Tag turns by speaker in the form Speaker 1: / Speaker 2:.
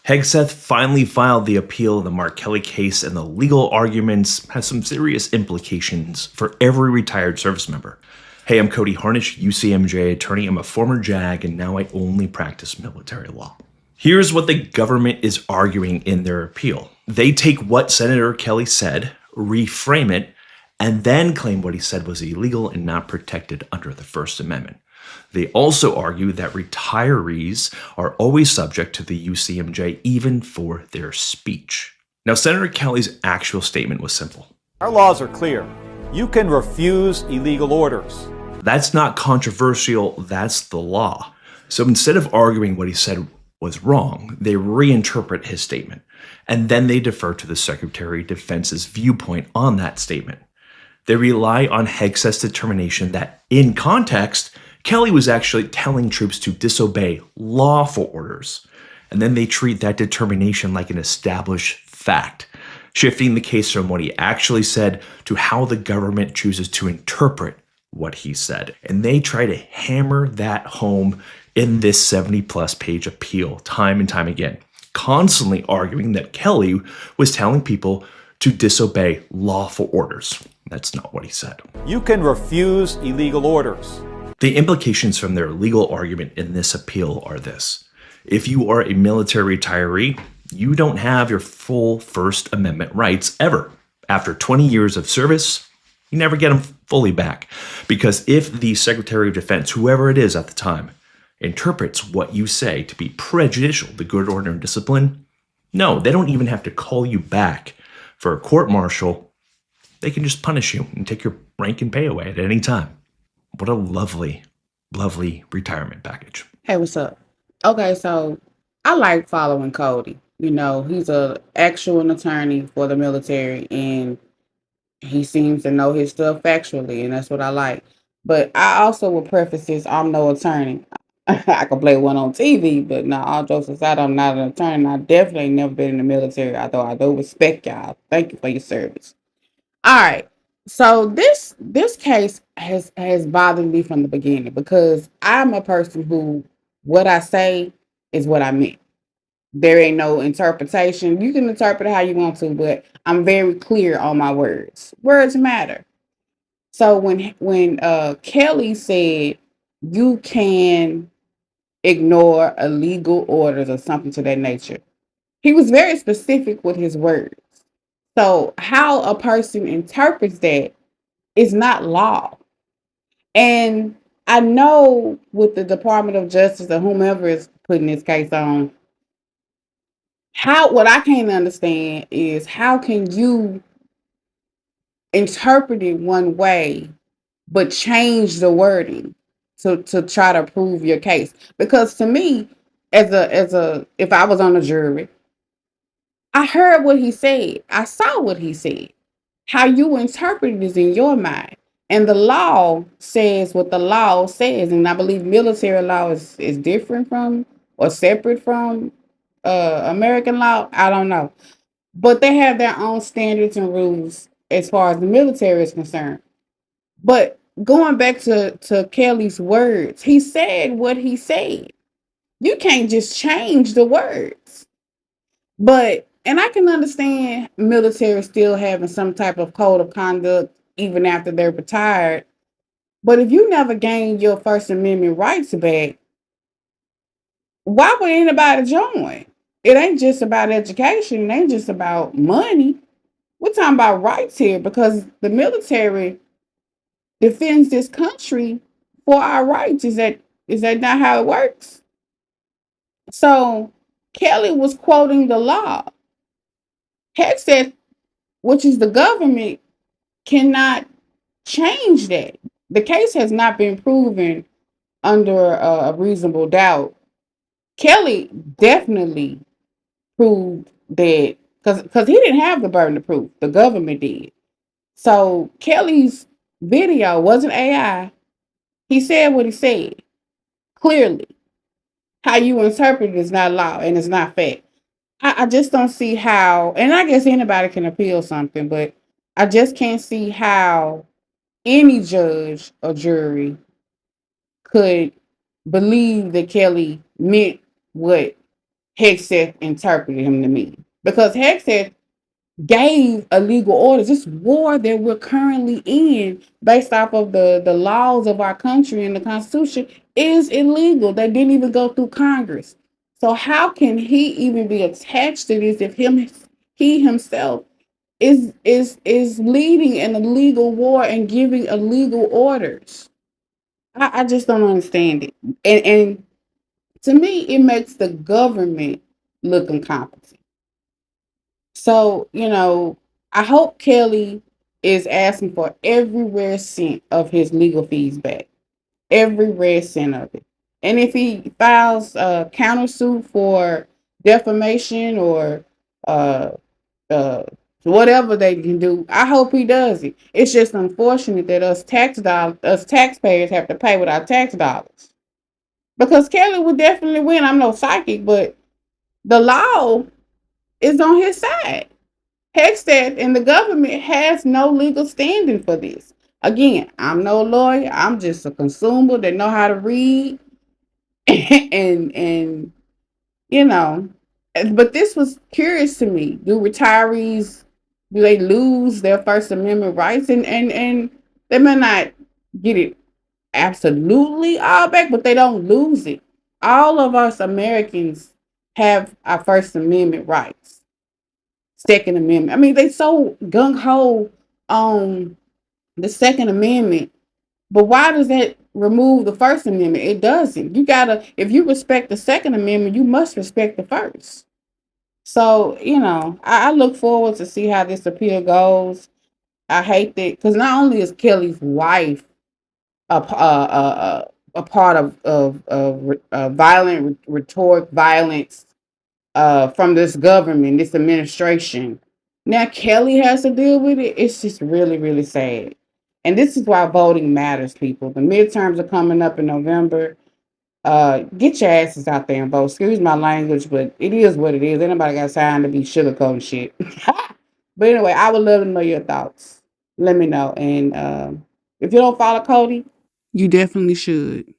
Speaker 1: Hegseth finally filed the appeal of the Mark Kelly case, and the legal arguments have some serious implications for every retired service member. Hey, I'm Cody Harnish, UCMJ attorney. I'm a former JAG, and now I only practice military law. Here's what the government is arguing in their appeal. They take what Senator Kelly said, reframe it, and then claim what he said was illegal and not protected under the First Amendment. They also argue that retirees are always subject to the UCMJ even for their speech. Now, Senator Kelly's actual statement was simple.
Speaker 2: Our laws are clear. You can refuse illegal orders.
Speaker 1: That's not controversial, that's the law. So instead of arguing what he said was wrong, they reinterpret his statement, and then they defer to the Secretary of Defense's viewpoint on that statement. They rely on Hegseth's determination that, in context, Kelly was actually telling troops to disobey lawful orders, and then they treat that determination like an established fact, shifting the case from what he actually said to how the government chooses to interpret what he said. And they try to hammer that home in this 70-plus page appeal time and time again, constantly arguing that Kelly was telling people to disobey lawful orders. That's not what he said.
Speaker 2: You can refuse illegal orders.
Speaker 1: The implications from their legal argument in this appeal are this. If you are a military retiree, you don't have your full First Amendment rights ever. After 20 years of service, you never get them fully back. Because if the Secretary of Defense, whoever it is at the time, interprets what you say to be prejudicial to good order and discipline, no, they don't even have to call you back for a court-martial. They can just punish you and take your rank and pay away at any time. What a lovely, lovely retirement package.
Speaker 3: Hey, what's up? Okay, so I like following Cody. You know, he's an actual attorney for the military, and he seems to know his stuff factually, and that's what I like. But I also would preface this, I'm no attorney. I could play one on TV, but no, all jokes aside, I'm not an attorney. And I definitely never been in the military, although I do respect y'all. Thank you for your service. All right. So this case has bothered me from the beginning because I'm a person who what I say is what I meant. There ain't no interpretation. You can interpret it how you want to, but I'm very clear on my words. Words matter. So when Kelly said you can ignore illegal orders or something to that nature, he was very specific with his words. So how a person interprets that is not law. And I know with the Department of Justice or whomever is putting this case on, what I can't understand is how can you interpret it one way but change the wording to try to prove your case? Because to me, as a if I was on a jury, I heard what he said. I saw what he said. How you interpret it is in your mind. And the law says what the law says. And I believe military law is different from or separate from American law. I don't know. But they have their own standards and rules as far as the military is concerned. But going back to Kelly's words, he said what he said. You can't just change the words. And I can understand military still having some type of code of conduct even after they're retired. But if you never gain your First Amendment rights back, why would anybody join? It ain't just about education. It ain't just about money. We're talking about rights here because the military defends this country for our rights. Is that not how it works? So Kelly was quoting the law. Hegseth, which is the government, cannot change that. The case has not been proven under a reasonable doubt. Kelly definitely proved that because he didn't have the burden of proof. The government did. So Kelly's video wasn't AI. He said what he said clearly. How you interpret it is not law and it's not fact. I just don't see how, and I guess anybody can appeal something, but I just can't see how any judge or jury could believe that Kelly meant what Hegseth interpreted him to mean. Because Hegseth gave illegal orders. This war that we're currently in, based off of the laws of our country and the Constitution, is illegal. They didn't even go through Congress. So how can he even be attached to this if he himself is leading an illegal war and giving illegal orders? I just don't understand it. And to me, it makes the government look incompetent. So, I hope Kelly is asking for every rare cent of his legal fees back, every rare cent of it. And if he files a countersuit for defamation or uh, uh, whatever they can do, I hope he does it. It's just unfortunate that us taxpayers have to pay with our tax dollars. Because Kelly would definitely win. I'm no psychic, but the law is on his side. Hegseth and the government has no legal standing for this. Again, I'm no lawyer. I'm just a consumer that know how to read and you know. But this was curious to me. Do they lose their First Amendment rights? And they may not get it absolutely all back, but they don't lose it. All of us Americans have our First Amendment rights. Second Amendment. I mean, they so gung ho on the Second Amendment, but why does that remove the First Amendment? It doesn't. If you respect the Second Amendment, you must respect the first. So, I look forward to see how this appeal goes. I hate that because not only is Kelly's wife a part of violent rhetoric violence from this government, this administration. Now Kelly has to deal with it. It's just really, really sad. And this is why voting matters, people. The midterms are coming up in November. Get your asses out there and vote. Excuse my language, but it is what it is. Anybody got time to be sugarcoating shit. But anyway, I would love to know your thoughts. Let me know. And if you don't follow Cody, you definitely should.